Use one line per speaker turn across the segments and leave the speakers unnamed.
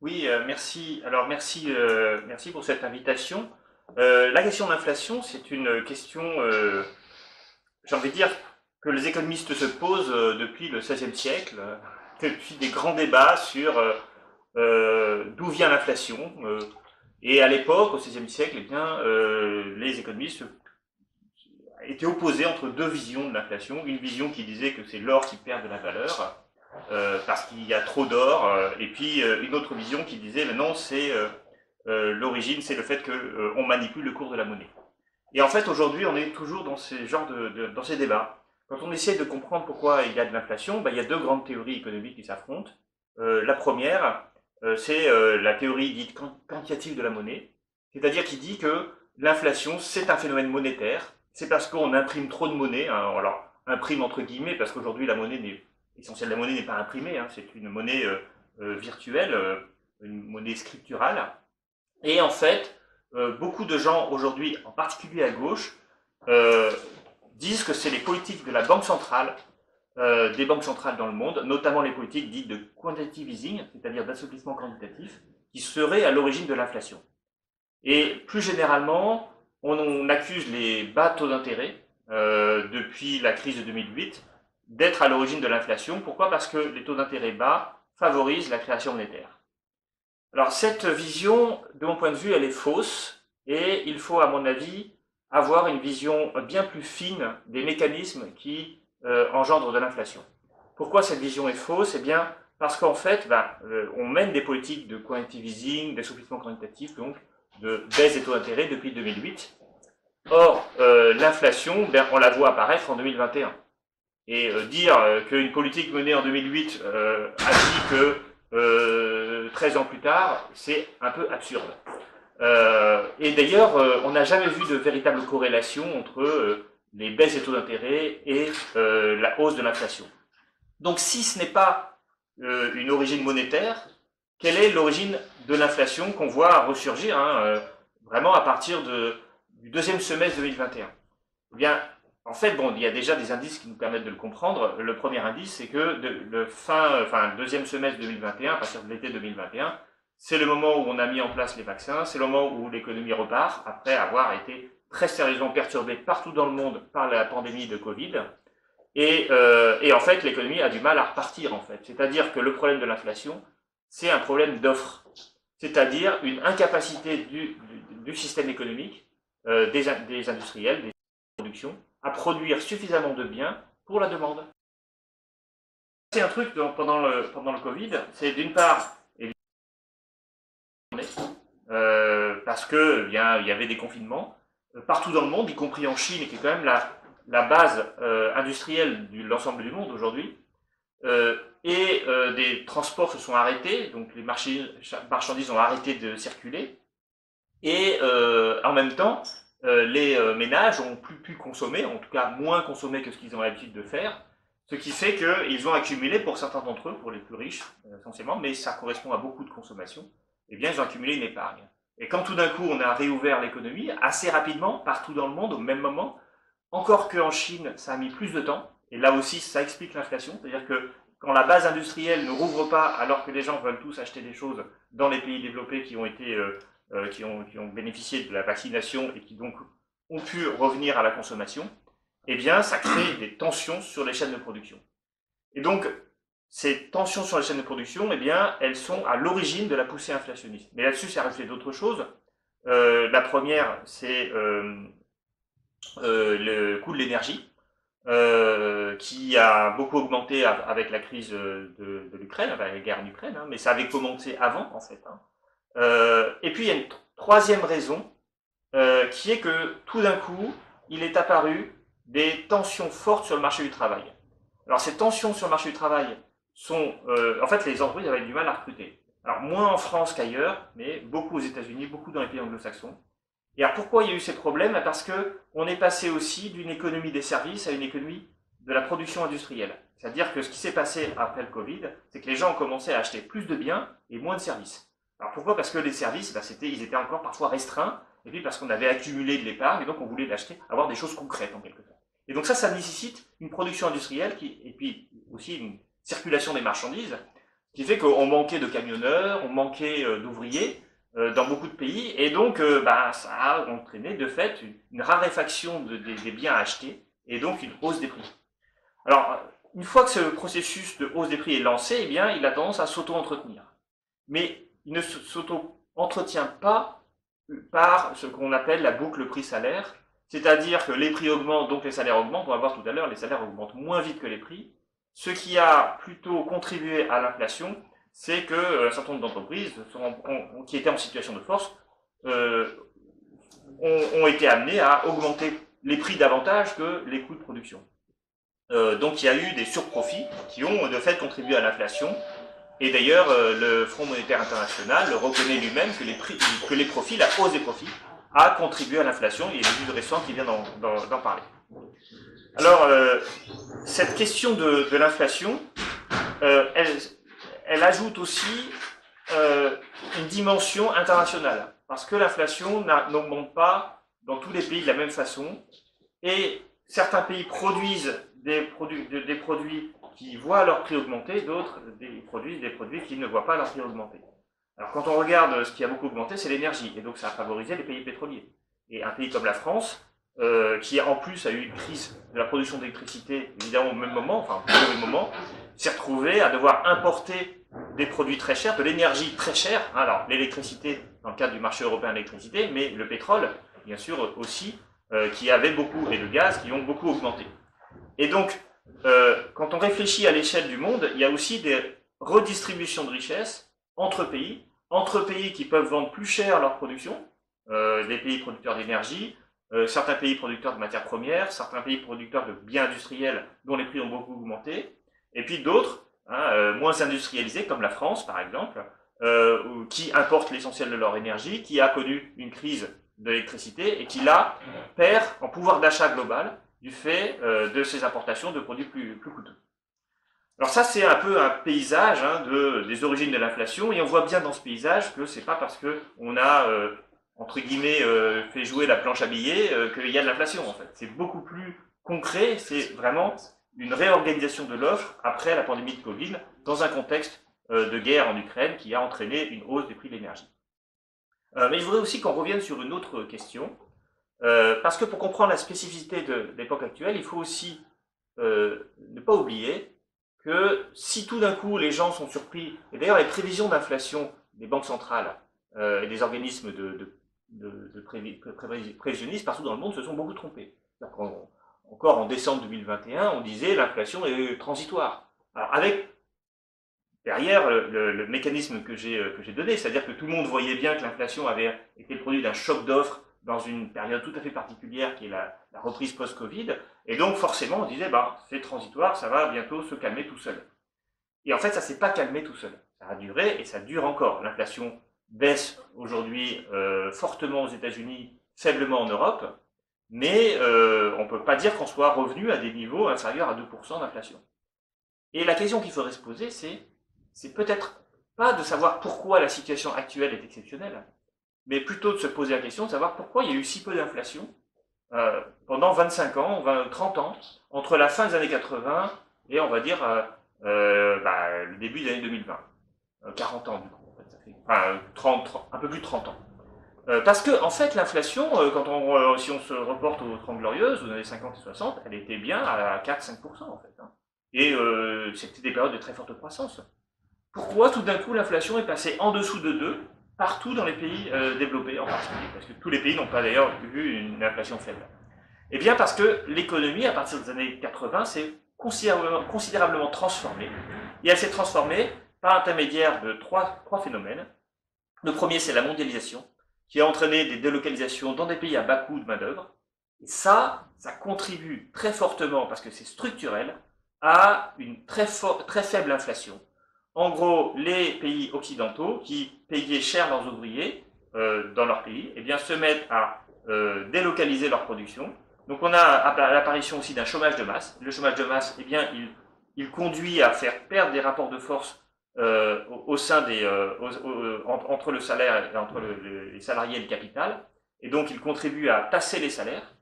Oui, merci. Alors merci pour cette invitation. La question de l'inflation, c'est une question, j'ai envie de dire, que les économistes se posent depuis le XVIe siècle, depuis des grands débats sur d'où vient l'inflation. Et à l'époque, au XVIe siècle, eh bien, les économistes étaient opposés entre deux visions de l'inflation. Une vision qui disait que c'est l'or qui perd de la valeur, parce qu'il y a trop d'or, et puis une autre vision qui disait mais non, c'est l'origine, c'est le fait qu'on manipule le cours de la monnaie. Et en fait, aujourd'hui, on est toujours dans ces genres dans ces débats. Quand on essaie de comprendre pourquoi il y a de l'inflation, ben, il y a deux grandes théories économiques qui s'affrontent. La première, c'est la théorie dite quantitative de la monnaie, c'est-à-dire qui dit que l'inflation, c'est un phénomène monétaire. C'est parce qu'on imprime trop de monnaie, hein, alors imprime entre guillemets, parce qu'aujourd'hui l'essentiel de la monnaie n'est pas imprimée, hein, c'est une monnaie virtuelle, une monnaie scripturale. Et en fait, beaucoup de gens aujourd'hui, en particulier à gauche, euh, disent que c'est les politiques de la banque centrale, des banques centrales dans le monde, notamment les politiques dites de quantitative easing, c'est-à-dire d'assouplissement quantitatif, qui seraient à l'origine de l'inflation. Et plus généralement, on accuse les bas taux d'intérêt depuis la crise de 2008 d'être à l'origine de l'inflation. Pourquoi? Parce que les taux d'intérêt bas favorisent la création monétaire. Alors cette vision, de mon point de vue, elle est fausse et il faut, à mon avis, avoir une vision bien plus fine des mécanismes qui engendrent de l'inflation. Pourquoi cette vision est fausse? Eh bien, parce qu'en fait, on mène des politiques de quantitative easing, d'assouplissement quantitatif, donc de baisse des taux d'intérêt depuis 2008. Or, l'inflation, on la voit apparaître en 2021. Et dire qu'une politique menée en 2008 a dit que 13 ans plus tard, c'est un peu absurde. Et d'ailleurs, on n'a jamais vu de véritable corrélation entre les baisses des taux d'intérêt et la hausse de l'inflation. Donc si ce n'est pas une origine monétaire, quelle est l'origine de l'inflation qu'on voit ressurgir vraiment à partir du deuxième semestre 2021? Eh bien, en fait, bon, il y a déjà des indices qui nous permettent de le comprendre. Le premier indice, c'est que le deuxième semestre 2021, à partir de l'été 2021, c'est le moment où on a mis en place les vaccins, c'est le moment où l'économie repart, après avoir été très sérieusement perturbée partout dans le monde par la pandémie de Covid. Et en fait, l'économie a du mal à repartir, en fait. C'est-à-dire que le problème de l'inflation, c'est un problème d'offre. C'est-à-dire une incapacité du système économique, des industriels, des production, à produire suffisamment de biens pour la demande. C'est un truc pendant le Covid, c'est d'une part, parce que il y avait des confinements partout dans le monde, y compris en Chine, qui est quand même la base industrielle de l'ensemble du monde aujourd'hui. Des transports se sont arrêtés, donc les marchandises ont arrêté de circuler. Et en même temps, les ménages ont plus pu consommer, en tout cas moins consommer que ce qu'ils ont l'habitude de faire, ce qui fait qu'ils ont accumulé, pour certains d'entre eux, pour les plus riches essentiellement, mais ça correspond à beaucoup de consommation, eh bien ils ont accumulé une épargne. Et quand tout d'un coup on a réouvert l'économie, assez rapidement, partout dans le monde, au même moment, encore qu'en Chine, ça a mis plus de temps, et là aussi ça explique l'inflation, c'est-à-dire que quand la base industrielle ne rouvre pas alors que les gens veulent tous acheter des choses dans les pays développés qui ont été qui ont bénéficié de la vaccination et qui donc ont pu revenir à la consommation, eh bien, ça crée des tensions sur les chaînes de production. Et donc, ces tensions sur les chaînes de production, eh bien, elles sont à l'origine de la poussée inflationniste. Mais là-dessus, ça reflète d'autres choses. La première, c'est le coût de l'énergie, qui a beaucoup augmenté avec la crise de l'Ukraine, avec la guerre en Ukraine, hein, mais ça avait commencé avant, en fait. Hein. Et puis il y a une troisième raison, qui est que tout d'un coup, il est apparu des tensions fortes sur le marché du travail. Alors ces tensions sur le marché du travail sont... en fait, les entreprises avaient du mal à recruter. Alors moins en France qu'ailleurs, mais beaucoup aux États-Unis, beaucoup dans les pays anglo-saxons. Et alors pourquoi il y a eu ces problèmes? Parce qu'on est passé aussi d'une économie des services à une économie de la production industrielle. C'est-à-dire que ce qui s'est passé après le Covid, c'est que les gens ont commencé à acheter plus de biens et moins de services. Alors pourquoi? Parce que les services, ils étaient encore parfois restreints, et puis parce qu'on avait accumulé de l'épargne, et donc on voulait l'acheter, avoir des choses concrètes en quelque sorte. Et donc ça nécessite une production industrielle, et puis aussi une circulation des marchandises, qui fait qu'on manquait de camionneurs, on manquait d'ouvriers dans beaucoup de pays, et donc ça a entraîné de fait une raréfaction des biens à acheter, et donc une hausse des prix. Alors, une fois que ce processus de hausse des prix est lancé, eh bien, il a tendance à s'auto-entretenir. Mais il ne s'auto-entretient pas par ce qu'on appelle la boucle prix-salaire, c'est-à-dire que les prix augmentent, donc les salaires augmentent. On va voir tout à l'heure, les salaires augmentent moins vite que les prix. Ce qui a plutôt contribué à l'inflation, c'est qu'un certain nombre d'entreprises qui étaient en situation de force ont été amenées à augmenter les prix davantage que les coûts de production. Donc il y a eu des surprofits qui ont de fait contribué à l'inflation. Et d'ailleurs, le Fonds monétaire international reconnaît lui-même que les profits, la hausse des profits, a contribué à l'inflation. Il y a une étude récente qui vient d'en parler. Alors, cette question de l'inflation, elle ajoute aussi une dimension internationale. Parce que l'inflation n'augmente pas dans tous les pays de la même façon. Et certains pays produisent des produits qui voient leur prix augmenter, d'autres produisent des produits qui ne voient pas leur prix augmenter. Alors quand on regarde ce qui a beaucoup augmenté, c'est l'énergie, et donc ça a favorisé les pays pétroliers. Et un pays comme la France, qui en plus a eu une crise de la production d'électricité, évidemment au même moment, enfin au même moment, s'est retrouvé à devoir importer des produits très chers, de l'énergie très chère. Alors l'électricité, dans le cadre du marché européen de l'électricité, mais le pétrole, bien sûr aussi, qui avait beaucoup, et le gaz, qui ont beaucoup augmenté. Et donc, quand on réfléchit à l'échelle du monde, il y a aussi des redistributions de richesses entre pays qui peuvent vendre plus cher leur production, des pays producteurs d'énergie, certains pays producteurs de matières premières, certains pays producteurs de biens industriels dont les prix ont beaucoup augmenté, et puis d'autres, moins industrialisés, comme la France par exemple, qui importent l'essentiel de leur énergie, qui a connu une crise de l'électricité et qui là perd en pouvoir d'achat global du fait de ces importations de produits plus coûteux. Alors ça c'est un peu un paysage des origines de l'inflation, et on voit bien dans ce paysage que c'est pas parce que on a entre guillemets fait jouer la planche à billets qu'il y a de l'inflation en fait. C'est beaucoup plus concret, c'est vraiment une réorganisation de l'offre après la pandémie de Covid dans un contexte de guerre en Ukraine qui a entraîné une hausse des prix de l'énergie. Mais je voudrais aussi qu'on revienne sur une autre question, parce que pour comprendre la spécificité de l'époque actuelle, il faut aussi ne pas oublier que si tout d'un coup les gens sont surpris, et d'ailleurs les prévisions d'inflation des banques centrales et des organismes de prévisionnistes partout dans le monde se sont beaucoup trompés. Encore en décembre 2021, on disait l'inflation est transitoire. Alors avec derrière le mécanisme que j'ai donné, c'est-à-dire que tout le monde voyait bien que l'inflation avait été le produit d'un choc d'offres dans une période tout à fait particulière qui est la reprise post-Covid, et donc forcément on disait c'est transitoire, ça va bientôt se calmer tout seul. Et en fait ça s'est pas calmé tout seul, ça a duré et ça dure encore. L'inflation baisse aujourd'hui fortement aux États-Unis, faiblement en Europe, mais on ne peut pas dire qu'on soit revenu à des niveaux inférieurs à 2% d'inflation. Et la question qu'il faudrait se poser, c'est peut-être pas de savoir pourquoi la situation actuelle est exceptionnelle, mais plutôt de se poser la question de savoir pourquoi il y a eu si peu d'inflation pendant 25 ans, 30 ans, entre la fin des années 80 et on va dire le début des années 2020. 40 ans du coup, en fait, ça fait un peu plus de 30 ans. Parce que, en fait, l'inflation, si on se reporte aux 30 Glorieuses, aux années 50 et 60, elle était bien à 4-5% en fait. Et c'était des périodes de très forte croissance. Pourquoi tout d'un coup l'inflation est passée en dessous de 2 partout dans les pays développés en particulier? Parce que tous les pays n'ont pas d'ailleurs vu une inflation faible. Eh bien parce que l'économie, à partir des années 80, s'est considérablement transformée. Et elle s'est transformée par l'intermédiaire de trois phénomènes. Le premier, c'est la mondialisation, qui a entraîné des délocalisations dans des pays à bas coût de main-d'œuvre. Et ça contribue très fortement, parce que c'est structurel, à une très faible inflation. En gros, les pays occidentaux qui payaient cher leurs ouvriers dans leur pays, eh bien, se mettent à délocaliser leur production. Donc on a l'apparition aussi d'un chômage de masse. Le chômage de masse, eh bien, il conduit à faire perdre des rapports de force au sein entre le salaire et entre les salariés et le capital. Et donc il contribue à tasser les salaires.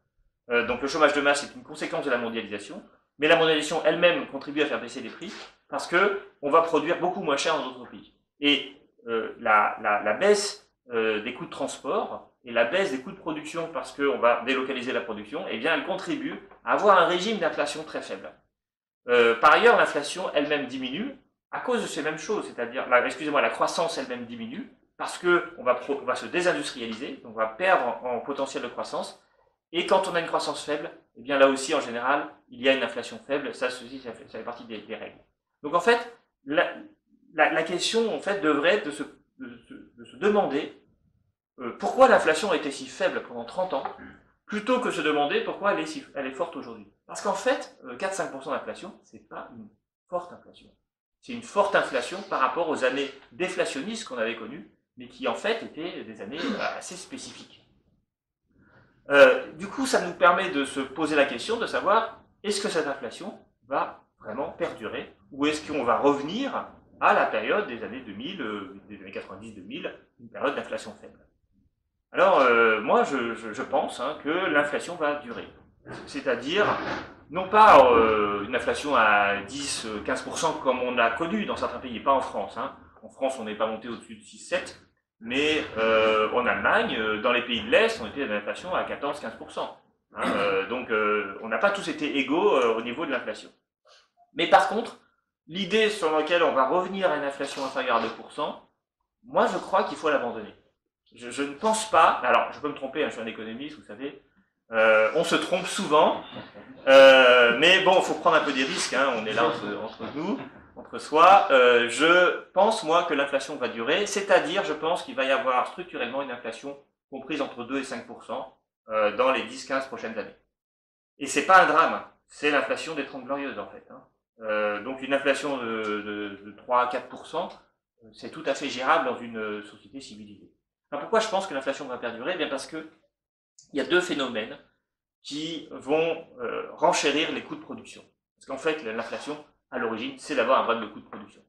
Donc le chômage de masse est une conséquence de la mondialisation. Mais la mondialisation elle-même contribue à faire baisser les prix parce qu'on va produire beaucoup moins cher dans d'autres pays. Et la baisse des coûts de transport et la baisse des coûts de production parce qu'on va délocaliser la production, eh bien, elle contribue à avoir un régime d'inflation très faible. Par ailleurs, l'inflation elle-même diminue à cause de ces mêmes choses, c'est-à-dire, la croissance elle-même diminue parce qu'on va se désindustrialiser, donc on va perdre en potentiel de croissance, et quand on a une croissance faible, eh bien là aussi, en général, il y a une inflation faible, ça fait partie des règles. Donc en fait, la question en fait, devrait être de se demander pourquoi l'inflation a été si faible pendant 30 ans, plutôt que se demander pourquoi elle est forte aujourd'hui. Parce qu'en fait, 4-5% d'inflation, c'est pas une forte inflation. C'est une forte inflation par rapport aux années déflationnistes qu'on avait connues, mais qui en fait étaient des années assez spécifiques. Du coup, ça nous permet de se poser la question de savoir, est-ce que cette inflation va vraiment perdurer, ou est-ce qu'on va revenir à la période des années 2000, des années 90-2000, une période d'inflation faible. Alors, moi, je pense que l'inflation va durer. C'est-à-dire, non pas une inflation à 10-15% comme on a connu dans certains pays, pas en France. En France, on n'est pas monté au-dessus de 6-7%, mais en Allemagne, dans les pays de l'Est, on était à une inflation à 14-15%. Donc, on n'a pas tous été égaux au niveau de l'inflation. Mais par contre, l'idée sur laquelle on va revenir à une inflation inférieure à 2%, moi, je crois qu'il faut l'abandonner. Je ne pense pas, alors je peux me tromper, je suis un économiste, vous savez, on se trompe souvent, mais bon, il faut prendre un peu des risques, on est là entre nous, entre soi. Je pense, moi, que l'inflation va durer, c'est-à-dire, je pense qu'il va y avoir structurellement une inflation comprise entre 2 et 5% dans les 10-15 prochaines années. Et c'est pas un drame, c'est l'inflation des 30 glorieuses, en fait. Donc une inflation de 3 à 4%, c'est tout à fait gérable dans une société civilisée. Alors pourquoi je pense que l'inflation va perdurer? Eh bien parce que il y a deux phénomènes qui vont renchérir les coûts de production. Parce qu'en fait, l'inflation, à l'origine, c'est d'avoir un problème de coût de production.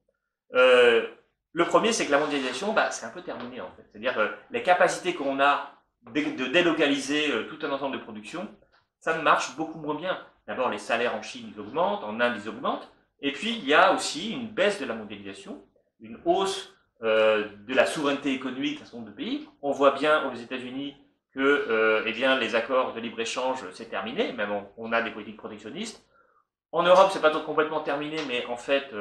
Le premier, c'est que la mondialisation, c'est un peu terminé, en fait. C'est-à-dire les capacités qu'on a de délocaliser tout un ensemble de production, ça marche beaucoup moins bien. D'abord, les salaires en Chine, ils augmentent, en Inde, ils augmentent. Et puis, il y a aussi une baisse de la mondialisation, une hausse de la souveraineté économique d'un certain nombre de pays. On voit bien aux États-Unis que les accords de libre-échange, c'est terminé, même on a des politiques protectionnistes. En Europe, c'est pas complètement terminé, mais en fait,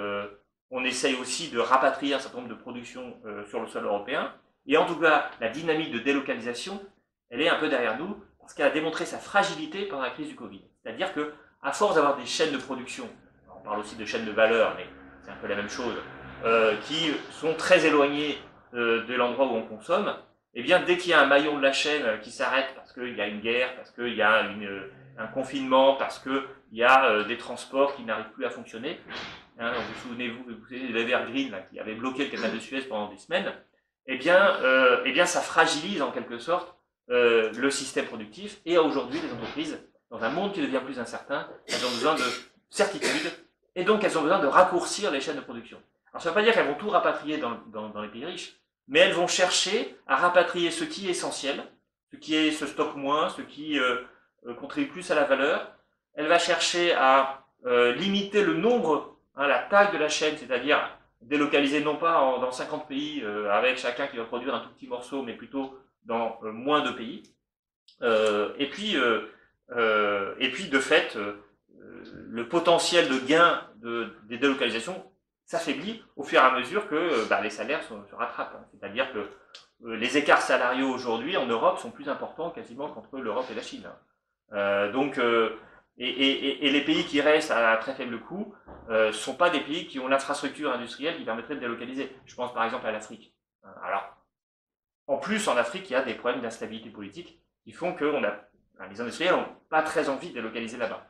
on essaye aussi de rapatrier un certain nombre de productions sur le sol européen. Et en tout cas, la dynamique de délocalisation, elle est un peu derrière nous, parce qu'elle a démontré sa fragilité pendant la crise du Covid. C'est-à-dire que, à force d'avoir des chaînes de production, on parle aussi de chaînes de valeur, mais c'est un peu la même chose, qui sont très éloignées de l'endroit où on consomme, et bien dès qu'il y a un maillon de la chaîne qui s'arrête parce qu'il y a une guerre, parce qu'il y a un confinement, parce qu'il y a des transports qui n'arrivent plus à fonctionner, vous souvenez-vous de l'Evergreen qui avait bloqué le canal de Suez pendant des semaines, eh bien ça fragilise en quelque sorte le système productif, et aujourd'hui les entreprises, dans un monde qui devient plus incertain, elles ont besoin de certitude, et donc elles ont besoin de raccourcir les chaînes de production. Alors ça ne veut pas dire qu'elles vont tout rapatrier dans les pays riches, mais elles vont chercher à rapatrier ce qui est essentiel, ce stock moins, ce qui contribue plus à la valeur. Elle va chercher à limiter le nombre, la taille de la chaîne, c'est-à-dire délocaliser non pas dans 50 pays avec chacun qui va produire un tout petit morceau, mais plutôt dans moins de pays. Et puis de fait, le potentiel de gain des délocalisations s'affaiblit au fur et à mesure que les salaires se rattrapent. C'est-à-dire que les écarts salariaux aujourd'hui en Europe sont plus importants quasiment qu'entre l'Europe et la Chine. Et les pays qui restent à très faible coût ne sont pas des pays qui ont l'infrastructure industrielle qui permettrait de délocaliser. Je pense par exemple à l'Afrique. Alors, en plus, en Afrique, il y a des problèmes d'instabilité politique qui font que les industriels n'ont pas très envie de délocaliser là-bas.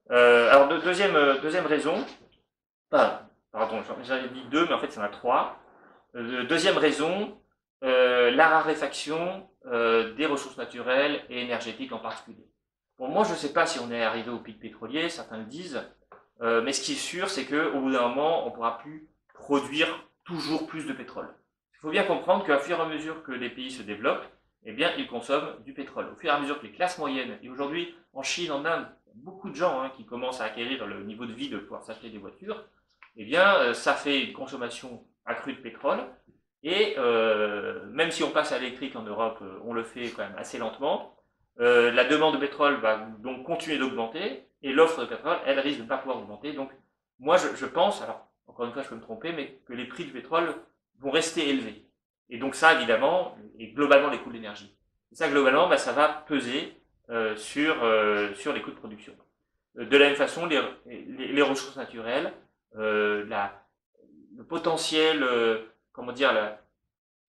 Alors, deuxième raison, pardon, j'avais dit deux, mais en fait, il y en a trois. Deuxième raison, la raréfaction des ressources naturelles et énergétiques en particulier. Bon, moi, je ne sais pas si on est arrivé au pic pétrolier, certains le disent, mais ce qui est sûr, c'est qu'au bout d'un moment, on ne pourra plus produire toujours plus de pétrole. Il faut bien comprendre qu'à fur et à mesure que les pays se développent, eh bien, ils consomment du pétrole. Au fur et à mesure que les classes moyennes, et aujourd'hui, en Chine, en Inde, beaucoup de gens qui commencent à acquérir le niveau de vie de pouvoir s'acheter des voitures, eh bien, ça fait une consommation accrue de pétrole, et même si on passe à l'électrique en Europe, on le fait quand même assez lentement. La demande de pétrole va donc continuer d'augmenter, et l'offre de pétrole, elle risque de ne pas pouvoir augmenter. Donc, moi, je pense, alors, encore une fois, je peux me tromper, mais que les prix du pétrole vont rester élevés. Et donc ça, évidemment, et globalement, les coûts de l'énergie. Et ça, globalement, ça va peser sur les coûts de production. De la même façon, les ressources naturelles, le potentiel, comment dire,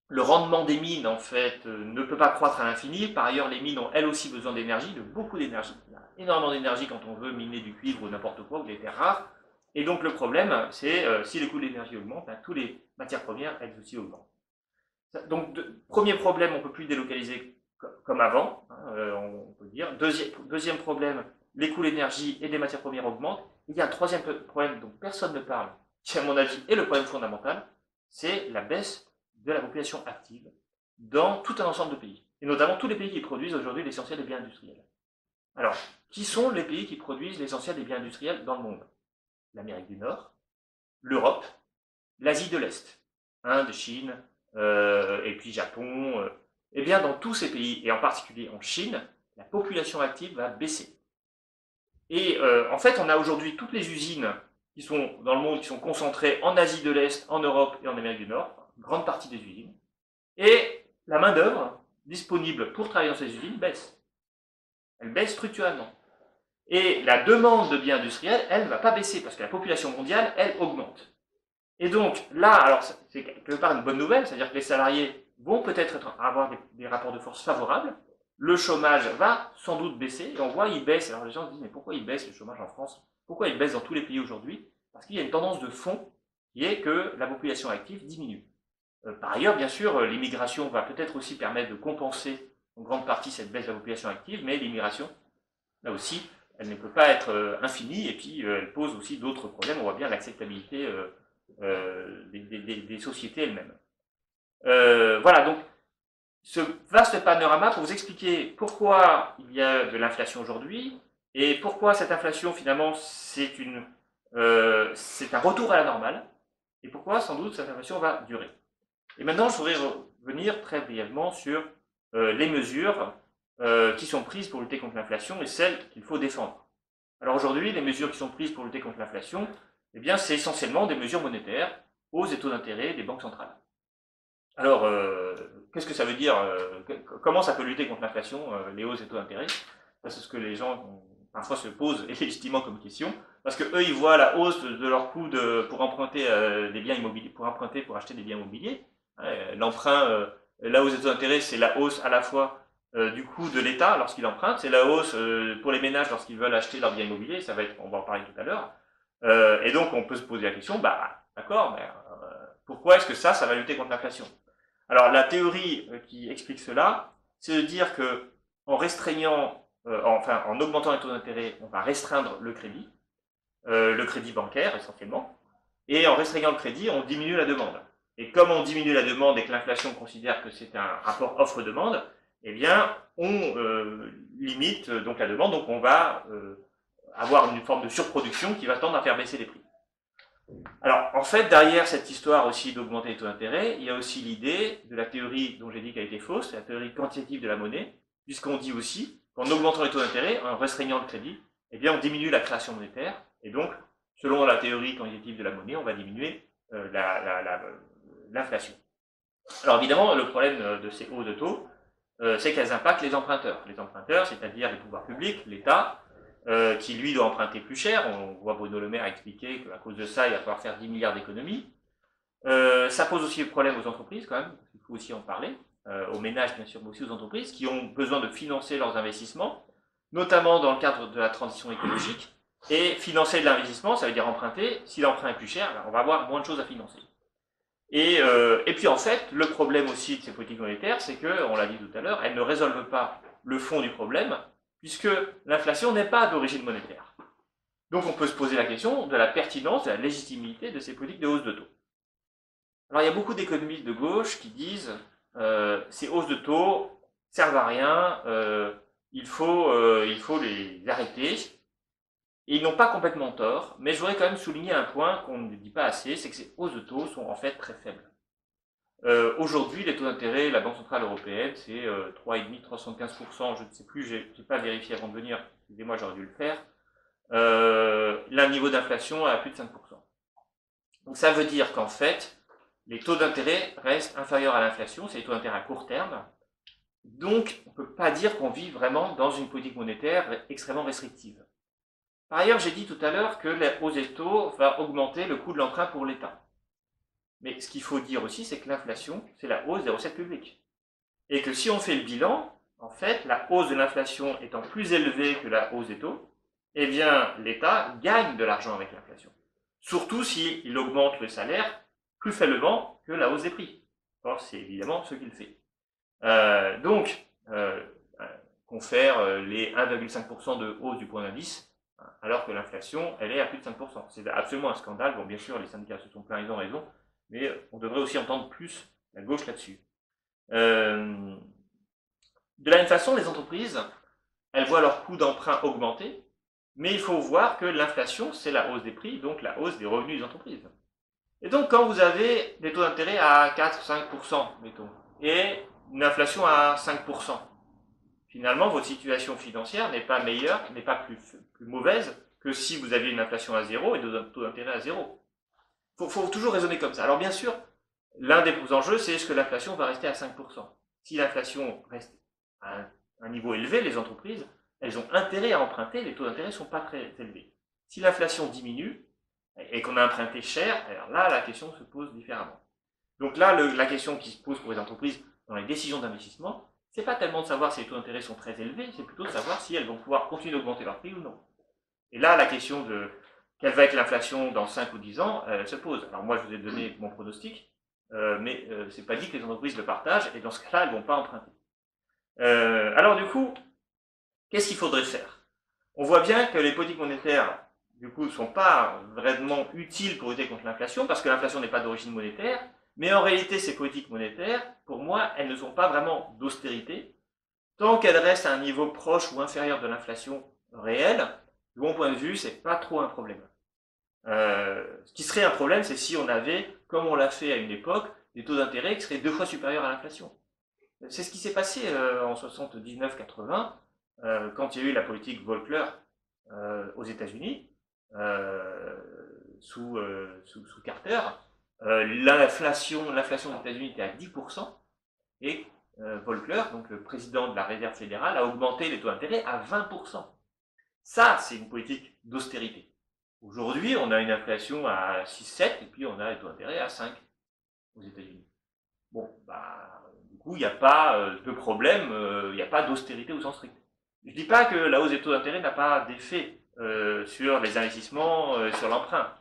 le rendement des mines, en fait, ne peut pas croître à l'infini. Par ailleurs, les mines ont elles aussi besoin d'énergie, de beaucoup d'énergie. Il y a énormément d'énergie quand on veut miner du cuivre ou n'importe quoi, ou des terres rares. Et donc le problème, c'est si les coûts de l'énergie augmentent, toutes les matières premières, elles aussi augmentent. Donc, premier problème, on ne peut plus délocaliser comme avant, on peut dire. Deuxième problème, les coûts de l'énergie et des matières premières augmentent. Il y a un troisième problème dont personne ne parle, qui à mon avis est le problème fondamental, c'est la baisse de la population active dans tout un ensemble de pays. Et notamment tous les pays qui produisent aujourd'hui l'essentiel des biens industriels. Alors, qui sont les pays qui produisent l'essentiel des biens industriels dans le monde? L'Amérique du Nord, l'Europe, l'Asie de l'Est, Inde, Chine, et puis Japon. Eh bien, dans tous ces pays, et en particulier en Chine, la population active va baisser. Et en fait, on a aujourd'hui toutes les usines qui sont dans le monde, qui sont concentrées en Asie de l'Est, en Europe et en Amérique du Nord, une grande partie des usines. Et la main-d'œuvre disponible pour travailler dans ces usines baisse. Elle baisse structurellement. Et la demande de biens industriels, elle ne va pas baisser, parce que la population mondiale, elle, augmente. Et donc, là, alors, c'est quelque part une bonne nouvelle, c'est-à-dire que les salariés vont peut-être avoir des rapports de force favorables, le chômage va sans doute baisser, et on voit, il baisse. Alors les gens se disent, mais pourquoi il baisse le chômage en France? Pourquoi il baisse dans tous les pays aujourd'hui? Parce qu'il y a une tendance de fond qui est que la population active diminue. Par ailleurs, bien sûr, l'immigration va peut-être aussi permettre de compenser en grande partie cette baisse de la population active, mais l'immigration, là aussi, elle ne peut pas être infinie, et puis elle pose aussi d'autres problèmes. On voit bien l'acceptabilité des sociétés elles-mêmes. Voilà, donc ce vaste panorama pour vous expliquer pourquoi il y a de l'inflation aujourd'hui, et pourquoi cette inflation, finalement, c'est un retour à la normale, et pourquoi, sans doute, cette inflation va durer. Et maintenant, je voudrais revenir très brièvement sur les mesures qui sont prises pour lutter contre l'inflation et celles qu'il faut défendre. Alors aujourd'hui, les mesures qui sont prises pour lutter contre l'inflation, eh bien, c'est essentiellement des mesures monétaires, hausses des taux d'intérêt des banques centrales. Alors, qu'est-ce que ça veut dire comment ça peut lutter contre l'inflation, les hausses des taux d'intérêt? C'est ce que les gens parfois se posent légitimement comme question, parce que eux, ils voient la hausse de leur coût pour emprunter des biens immobiliers, pour acheter des biens immobiliers. L'emprunt, la hausse des taux d'intérêt, c'est la hausse à la fois du coût de l'État lorsqu'il emprunte, c'est la hausse pour les ménages lorsqu'ils veulent acheter leurs biens immobiliers, on va en parler tout à l'heure. Et donc, on peut se poser la question, d'accord, pourquoi est-ce que ça va lutter contre l'inflation? Alors, la théorie qui explique cela, c'est de dire que en restreignant, en augmentant les taux d'intérêt, on va restreindre le crédit bancaire essentiellement, et en restreignant le crédit, on diminue la demande. Et comme on diminue la demande et que l'inflation considère que c'est un rapport offre-demande, eh bien, on limite donc la demande, donc on va avoir une forme de surproduction qui va tendre à faire baisser les prix. Alors, en fait, derrière cette histoire aussi d'augmenter les taux d'intérêt, il y a aussi l'idée de la théorie dont j'ai dit qu'elle était fausse, la théorie quantitative de la monnaie, puisqu'on dit aussi qu'en augmentant les taux d'intérêt, en restreignant le crédit, eh bien, on diminue la création monétaire, et donc, selon la théorie quantitative de la monnaie, on va diminuer l'inflation. Alors, évidemment, le problème de ces hausses de taux, c'est qu'elles impactent les emprunteurs. Les emprunteurs, c'est-à-dire les pouvoirs publics, l'État, qui lui doit emprunter plus cher. On voit Bruno Le Maire expliquer qu'à cause de ça, il va falloir faire 10 milliards d'économies. Ça pose aussi le problème aux entreprises quand même, parce qu'il faut aussi en parler, aux ménages bien sûr, mais aussi aux entreprises qui ont besoin de financer leurs investissements, notamment dans le cadre de la transition écologique. Et financer de l'investissement, ça veut dire emprunter. Si l'emprunt est plus cher, on va avoir moins de choses à financer. Et puis en fait, le problème aussi de ces politiques monétaires, c'est que, on l'a dit tout à l'heure, elles ne résolvent pas le fond du problème, puisque l'inflation n'est pas d'origine monétaire. Donc on peut se poser la question de la pertinence, de la légitimité de ces politiques de hausse de taux. Alors il y a beaucoup d'économistes de gauche qui disent ces hausses de taux servent à rien, il faut les arrêter, Et ils n'ont pas complètement tort, mais je voudrais quand même souligner un point qu'on ne dit pas assez, c'est que ces hausses de taux sont en fait très faibles. Aujourd'hui, les taux d'intérêt, la Banque Centrale Européenne, c'est 3,5, 3,75%, je ne sais plus, je n'ai pas vérifié avant de venir, excusez-moi, j'aurais dû le faire. Là, niveau d'inflation à plus de 5%. Donc ça veut dire qu'en fait, les taux d'intérêt restent inférieurs à l'inflation, c'est les taux d'intérêt à court terme. Donc, on ne peut pas dire qu'on vit vraiment dans une politique monétaire extrêmement restrictive. Par ailleurs, j'ai dit tout à l'heure que la hausse des taux va augmenter le coût de l'emprunt pour l'État. Mais ce qu'il faut dire aussi, c'est que l'inflation, c'est la hausse des recettes publiques. Et que si on fait le bilan, en fait, la hausse de l'inflation étant plus élevée que la hausse des taux, eh bien, l'État gagne de l'argent avec l'inflation. Surtout s'il augmente le salaire plus faiblement que la hausse des prix. Or, c'est évidemment ce qu'il fait. Qu'on faire les 1,5% de hausse du point d'indice, alors que l'inflation, elle est à plus de 5%. C'est absolument un scandale. Bon, bien sûr, les syndicats se sont plaints, ils ont raison, mais on devrait aussi entendre plus la gauche là-dessus. De la même façon, les entreprises, elles voient leur coût d'emprunt augmenter, mais il faut voir que l'inflation, c'est la hausse des prix, donc la hausse des revenus des entreprises. Et donc, quand vous avez des taux d'intérêt à 4-5%, mettons, et une inflation à 5%, finalement, votre situation financière n'est pas meilleure, n'est pas plus mauvaise que si vous aviez une inflation à 0 et un taux d'intérêt à 0. Il faut toujours raisonner comme ça. Alors bien sûr, l'un des enjeux, c'est est-ce que l'inflation va rester à 5%. Si l'inflation reste à un niveau élevé, les entreprises, elles ont intérêt à emprunter, les taux d'intérêt ne sont pas très élevés. Si l'inflation diminue, et qu'on a emprunté cher, alors là, la question se pose différemment. Donc là, la question qui se pose pour les entreprises dans les décisions d'investissement, c'est pas tellement de savoir si les taux d'intérêt sont très élevés, c'est plutôt de savoir si elles vont pouvoir continuer d'augmenter leur prix ou non. Et là, la question de quelle va être l'inflation dans 5 ou 10 ans, elle se pose. Alors moi, je vous ai donné mon pronostic, mais c'est pas dit que les entreprises le partagent, et dans ce cas-là, elles vont pas emprunter. Alors du coup, qu'est-ce qu'il faudrait faire? On voit bien que les politiques monétaires, du coup, ne sont pas vraiment utiles pour lutter contre l'inflation, parce que l'inflation n'est pas d'origine monétaire, mais en réalité, ces politiques monétaires, pour moi, elles ne sont pas vraiment d'austérité. Tant qu'elles restent à un niveau proche ou inférieur de l'inflation réelle, de mon point de vue, c'est pas trop un problème. Ce qui serait un problème, c'est si on avait, comme on l'a fait à une époque, des taux d'intérêt qui seraient 2 fois supérieurs à l'inflation. C'est ce qui s'est passé en 79-80, quand il y a eu la politique Volcker aux États-Unis, sous Carter. L'inflation aux États-Unis était à 10%, et Volcker, donc le président de la Réserve fédérale, a augmenté les taux d'intérêt à 20%. Ça, c'est une politique d'austérité. Aujourd'hui, on a une inflation à 6-7, et puis on a les taux d'intérêt à 5 aux États-Unis. Bon, du coup, il n'y a pas de problème, il n'y a pas d'austérité au sens strict. Je ne dis pas que la hausse des taux d'intérêt n'a pas d'effet sur les investissements, sur l'emprunt,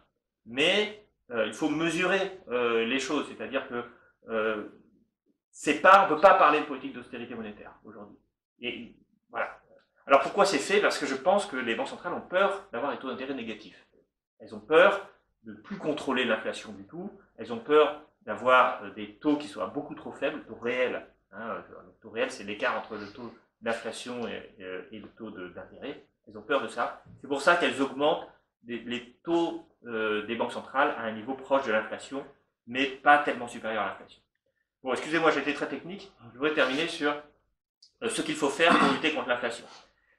mais il faut mesurer les choses, c'est-à-dire que on ne peut pas parler de politique d'austérité monétaire aujourd'hui. Et voilà. Alors pourquoi c'est fait? Parce que je pense que les banques centrales ont peur d'avoir des taux d'intérêt négatifs. Elles ont peur de ne plus contrôler l'inflation du tout. Elles ont peur d'avoir des taux qui soient beaucoup trop faibles, taux réels. Le taux réel, c'est l'écart entre le taux d'inflation et le taux d'intérêt. Elles ont peur de ça. C'est pour ça qu'elles augmentent les taux des banques centrales à un niveau proche de l'inflation, mais pas tellement supérieur à l'inflation. Bon, excusez-moi, j'ai été très technique. Je voudrais terminer sur ce qu'il faut faire pour lutter contre l'inflation.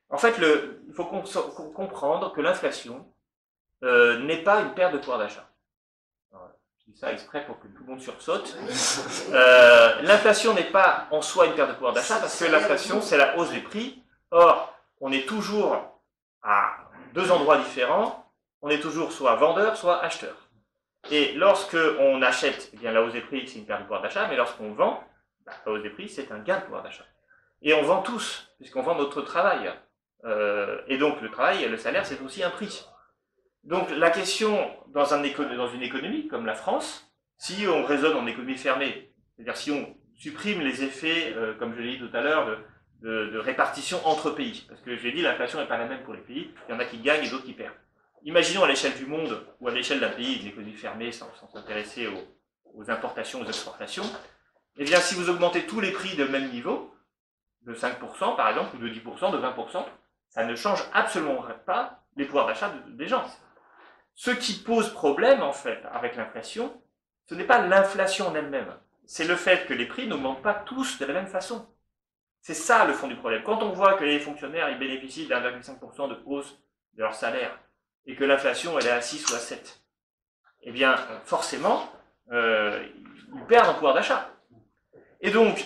En fait, il faut comprendre que l'inflation n'est pas une perte de pouvoir d'achat. Je dis ça exprès pour que tout le monde sursaute. L'inflation n'est pas en soi une perte de pouvoir d'achat, parce que l'inflation, c'est la hausse des prix. Or, on est toujours à deux endroits différents. On est toujours soit vendeur, soit acheteur. Et lorsque on achète, eh bien, la hausse des prix, c'est une perte de pouvoir d'achat, mais lorsqu'on vend, la hausse des prix, c'est un gain de pouvoir d'achat. Et on vend tous, puisqu'on vend notre travail. Et donc, le travail, le salaire, c'est aussi un prix. Donc, la question, dans une économie comme la France, si on raisonne en économie fermée, c'est-à-dire si on supprime les effets, comme je l'ai dit tout à l'heure, de répartition entre pays, parce que j'ai dit l'inflation n'est pas la même pour les pays, il y en a qui gagnent et d'autres qui perdent. Imaginons à l'échelle du monde, ou à l'échelle d'un pays, une économie fermée, sans s'intéresser aux importations, aux exportations, eh bien, si vous augmentez tous les prix de même niveau, de 5% par exemple, ou de 10%, de 20%, ça ne change absolument pas les pouvoirs d'achat des gens. Ce qui pose problème, en fait, avec l'inflation, ce n'est pas l'inflation en elle-même, c'est le fait que les prix n'augmentent pas tous de la même façon. C'est ça le fond du problème. Quand on voit que les fonctionnaires ils bénéficient d'1,5% de hausse de leur salaire et que l'inflation elle est à 6 ou à 7, eh bien forcément, ils perdent en pouvoir d'achat. Et donc,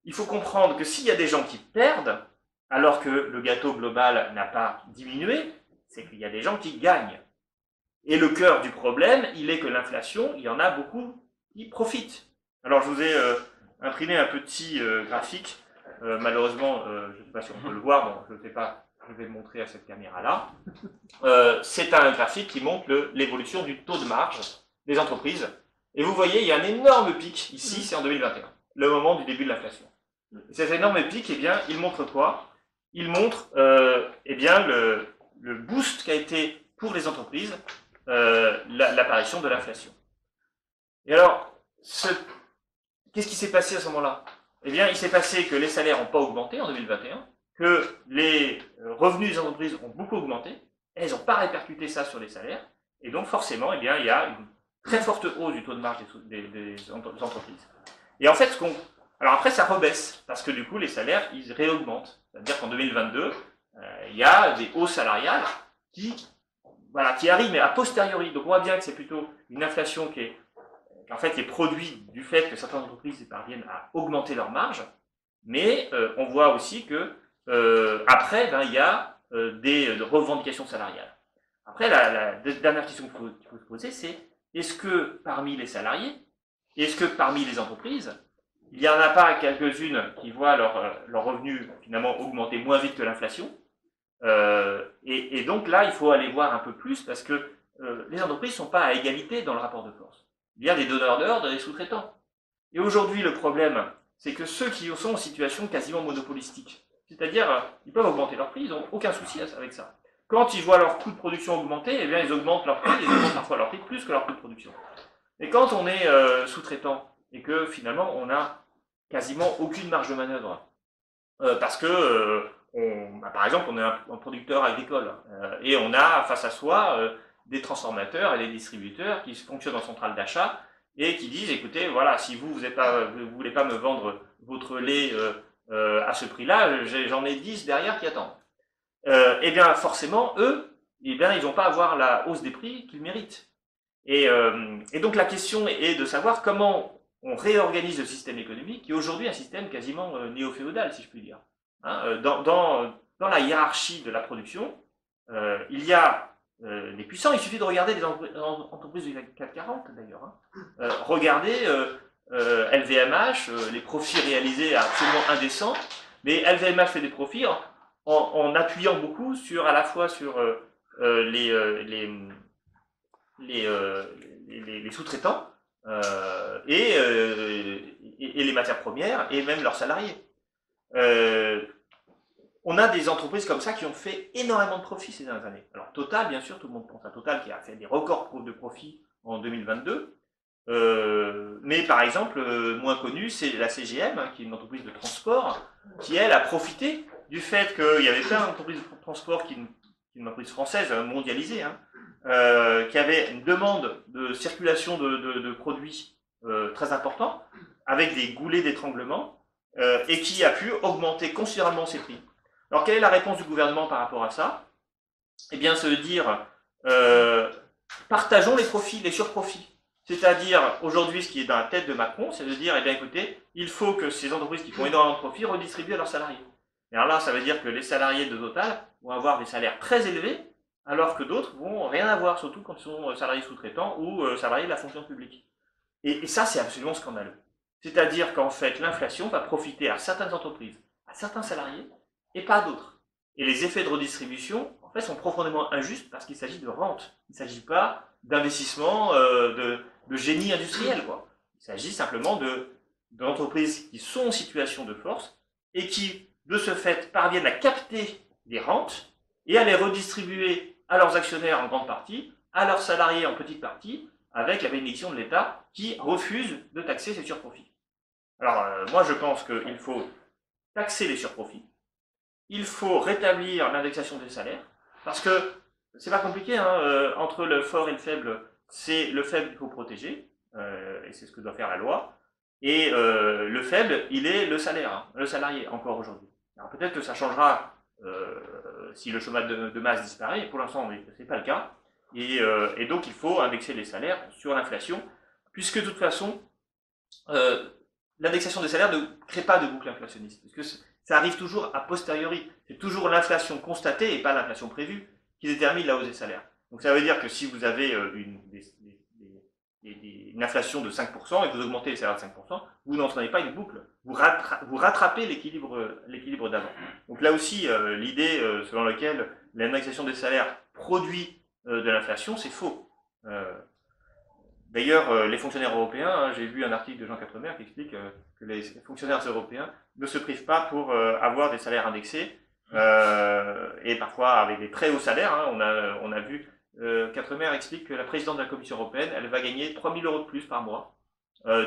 il faut comprendre que s'il y a des gens qui perdent, alors que le gâteau global n'a pas diminué, c'est qu'il y a des gens qui gagnent. Et le cœur du problème, il est que l'inflation, il y en a beaucoup qui profitent. Alors, je vous ai imprimé un petit graphique. Malheureusement, je ne sais pas si on peut le voir, donc je ne sais pas, je vais le montrer à cette caméra-là. C'est un graphique qui montre l'évolution du taux de marge des entreprises. Et vous voyez, il y a un énorme pic ici, c'est en 2021, le moment du début de l'inflation. Cet énorme pic, eh bien, il montre quoi? Il montre eh bien, le boost qu'a été pour les entreprises l'apparition de l'inflation. Et alors, qu'est-ce qui s'est passé à ce moment-là? Eh bien, il s'est passé que les salaires n'ont pas augmenté en 2021, que les revenus des entreprises ont beaucoup augmenté, et elles n'ont pas répercuté ça sur les salaires, et donc forcément, eh bien, il y a une très forte hausse du taux de marge des entreprises. Et en fait, alors après, ça rebaisse, parce que du coup, les salaires, ils réaugmentent. C'est-à-dire qu'en 2022, il y a des hausses salariales qui arrivent, mais a posteriori. Donc on voit bien que c'est plutôt une inflation qui est produit du fait que certaines entreprises parviennent à augmenter leurs marges, mais on voit aussi que après, il y a des revendications salariales. Après, la dernière question qu'il faut se poser, c'est est-ce que parmi les salariés, est-ce que parmi les entreprises, il n'y en a pas quelques-unes qui voient leurs revenus finalement augmenter moins vite que l'inflation, et donc là, il faut aller voir un peu plus parce que les entreprises ne sont pas à égalité dans le rapport de force. Il y a des donneurs d'ordre et des sous-traitants. Et aujourd'hui, le problème, c'est que ceux qui sont en situation quasiment monopolistique, c'est-à-dire, ils peuvent augmenter leur prix, ils n'ont aucun souci avec ça. Quand ils voient leur coût de production augmenter, eh bien, ils augmentent leur prix, ils augmentent parfois leur prix plus que leur coût de production. Et quand on est sous-traitant, et que finalement, on n'a quasiment aucune marge de manœuvre, parce que, par exemple, on est un producteur agricole, et on a face à soi des transformateurs et des distributeurs qui fonctionnent en centrale d'achat et qui disent, écoutez, voilà, si vous voulez pas me vendre votre lait à ce prix-là, j'en ai 10 derrière qui attendent. Eh bien, forcément, eux, eh bien, ils vont pas avoir la hausse des prix qu'ils méritent. Et donc, la question est de savoir comment on réorganise le système économique, qui est aujourd'hui un système quasiment néo-féodal, si je puis dire. Hein, dans la hiérarchie de la production, il y a les puissants, il suffit de regarder les entreprises du CAC 40 d'ailleurs. Hein. Regardez LVMH, les profits réalisés absolument indécents, mais LVMH fait des profits en appuyant beaucoup à la fois sur les sous-traitants et les matières premières et même leurs salariés. On a des entreprises comme ça qui ont fait énormément de profits ces dernières années. Alors Total, bien sûr, tout le monde pense à Total qui a fait des records de profits en 2022. Mais par exemple, moins connu, c'est la CGM, qui est une entreprise de transport, qui elle a profité du fait qu'il y avait plein d'entreprises de transport qui est une entreprise française mondialisée, hein, qui avait une demande de circulation de produits très important, avec des goulets d'étranglement, et qui a pu augmenter considérablement ses prix. Alors, quelle est la réponse du gouvernement par rapport à ça? Eh bien, se dire, partageons les profits, les surprofits. C'est-à-dire, aujourd'hui, ce qui est dans la tête de Macron, c'est de dire, eh bien, écoutez, il faut que ces entreprises qui font énormément de profits redistribuent à leurs salariés. Et alors là, ça veut dire que les salariés de Total vont avoir des salaires très élevés, alors que d'autres vont rien avoir, surtout quand ils sont salariés sous-traitants ou salariés de la fonction publique. Et ça, c'est absolument scandaleux. C'est-à-dire qu'en fait, l'inflation va profiter à certaines entreprises, à certains salariés, et pas d'autres. Et les effets de redistribution, en fait, sont profondément injustes parce qu'il s'agit de rente. Il ne s'agit pas d'investissement, de génie industriel, quoi. Il s'agit simplement d'entreprises qui sont en situation de force et qui, de ce fait, parviennent à capter des rentes et à les redistribuer à leurs actionnaires en grande partie, à leurs salariés en petite partie, avec la bénédiction de l'État qui refuse de taxer ces surprofits. Alors, moi, je pense qu'il faut taxer les surprofits. Il faut rétablir l'indexation des salaires, parce que c'est pas compliqué, hein, entre le fort et le faible, c'est le faible qu'il faut protéger, et c'est ce que doit faire la loi, et le faible, il est le salaire, hein, le salarié, encore aujourd'hui. Alors peut-être que ça changera si le chômage de masse disparaît, pour l'instant, c'est pas le cas, et donc il faut indexer les salaires sur l'inflation, puisque de toute façon, l'indexation des salaires ne crée pas de boucle inflationniste, parce que ça arrive toujours a posteriori. C'est toujours l'inflation constatée et pas l'inflation prévue qui détermine la hausse des salaires. Donc ça veut dire que si vous avez une inflation de 5% et que vous augmentez les salaires de 5%, vous n'entraînez pas une boucle. Vous rattrapez l'équilibre d'avant. Donc là aussi, l'idée selon laquelle l'indexation des salaires produit de l'inflation, c'est faux. D'ailleurs, les fonctionnaires européens, hein, j'ai lu un article de Jean Quatremer qui explique que les fonctionnaires européens ne se privent pas pour avoir des salaires indexés, et parfois avec des très hauts salaires. Hein, on a vu, Quatremer explique que la présidente de la Commission européenne, elle va gagner 3 000 € de plus par mois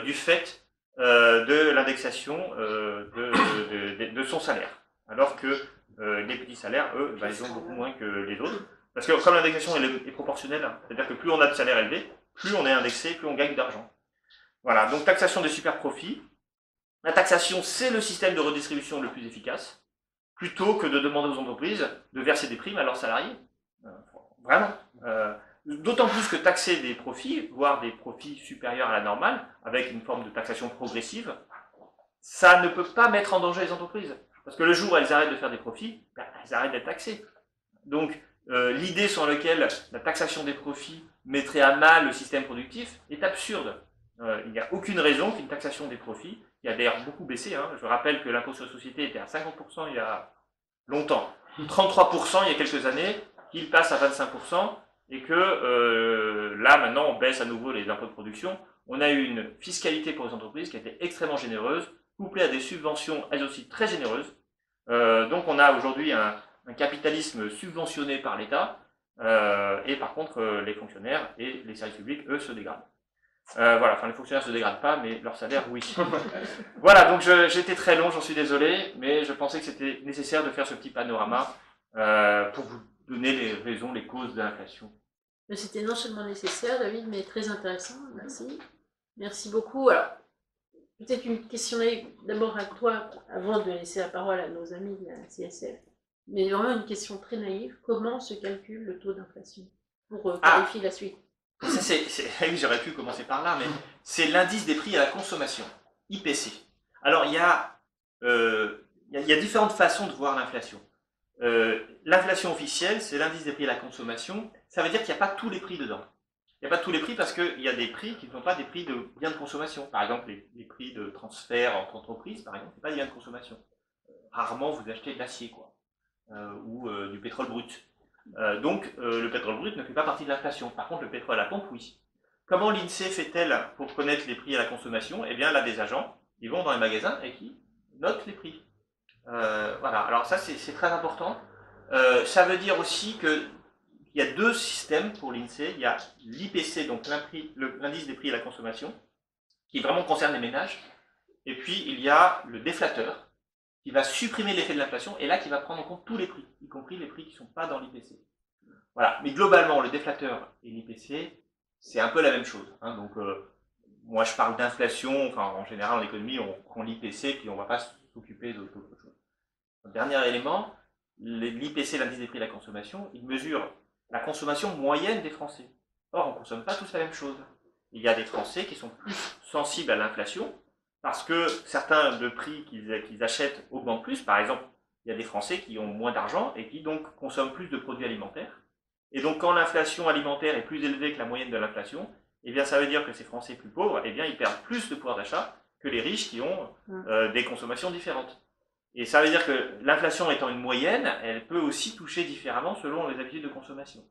du fait de l'indexation de son salaire. Alors que les petits salaires, eux, bah, ils ont beaucoup moins que les autres. Parce que comme l'indexation est proportionnelle, c'est-à-dire que plus on a de salaires élevés, plus on est indexé, plus on gagne d'argent. Voilà, donc taxation des super profits. La taxation, c'est le système de redistribution le plus efficace, plutôt que de demander aux entreprises de verser des primes à leurs salariés. Vraiment. D'autant plus que taxer des profits, voire des profits supérieurs à la normale, avec une forme de taxation progressive, ça ne peut pas mettre en danger les entreprises. Parce que le jour où elles arrêtent de faire des profits, ben, elles arrêtent d'être taxées. Donc, l'idée sur laquelle la taxation des profits mettrait à mal le système productif est absurde. Il n'y a aucune raison qu'une taxation des profits, qui a d'ailleurs beaucoup baissé, hein, je rappelle que l'impôt sur les sociétés était à 50% il y a longtemps, 33% il y a quelques années, qu'il passe à 25%, et que là maintenant on baisse à nouveau les impôts de production. On a eu une fiscalité pour les entreprises qui a été extrêmement généreuse, couplée à des subventions elles aussi très généreuses. Donc on a aujourd'hui un capitalisme subventionné par l'État, et par contre les fonctionnaires et les services publics, eux, se dégradent. Voilà, enfin les fonctionnaires se dégradent pas, mais leur salaire, oui. Voilà, donc j'étais très long, j'en suis désolé, mais je pensais que c'était nécessaire de faire ce petit panorama pour vous donner les raisons, les causes de l'inflation.
C'était non seulement nécessaire, David, mais très intéressant. Merci. Merci beaucoup. Alors, peut-être une question d'abord à toi, avant de laisser la parole à nos amis de la CSF. Mais vraiment une question très naïve. Comment se calcule le taux d'inflation pour clarifier la suite?
Ça, oui, j'aurais pu commencer par là, mais c'est l'indice des prix à la consommation, IPC. Alors, il y a différentes façons de voir l'inflation. L'inflation officielle, c'est l'indice des prix à la consommation. Ça veut dire qu'il n'y a pas tous les prix dedans. Il n'y a pas tous les prix parce qu'il y a des prix qui ne sont pas des prix de biens de consommation. Par exemple, les prix de transfert entre entreprises, par exemple, ce n'est pas des biens de consommation. Rarement vous achetez de l'acier, quoi, ou du pétrole brut. Donc, le pétrole brut ne fait pas partie de l'inflation. Par contre, le pétrole à la pompe, oui. Comment l'INSEE fait-elle pour connaître les prix à la consommation? Eh bien, elle a des agents, ils vont dans les magasins et qui notent les prix. Voilà, alors ça, c'est très important. Ça veut dire aussi qu'il y a deux systèmes pour l'INSEE. Il y a l'IPC, donc l'indice des prix à la consommation, qui vraiment concerne les ménages. Et puis, il y a le déflateur, qui va supprimer l'effet de l'inflation, et là, qui va prendre en compte tous les prix, y compris les prix qui ne sont pas dans l'IPC. Voilà, mais globalement, le déflateur et l'IPC, c'est un peu la même chose. Hein. Donc, moi, je parle d'inflation, enfin, en général, en économie, on prend l'IPC, puis on ne va pas s'occuper d'autre chose. Dernier élément, l'IPC, l'indice des prix de la consommation, il mesure la consommation moyenne des Français. Or, on ne consomme pas tous la même chose. Il y a des Français qui sont plus sensibles à l'inflation, parce que certains de prix qu'ils achètent augmentent plus. Par exemple, il y a des Français qui ont moins d'argent et qui donc consomment plus de produits alimentaires. Et donc, quand l'inflation alimentaire est plus élevée que la moyenne de l'inflation, eh bien, ça veut dire que ces Français plus pauvres, eh bien, ils perdent plus de pouvoir d'achat que les riches qui ont des consommations différentes. Et ça veut dire que l'inflation étant une moyenne, elle peut aussi toucher différemment selon les habitudes de consommation.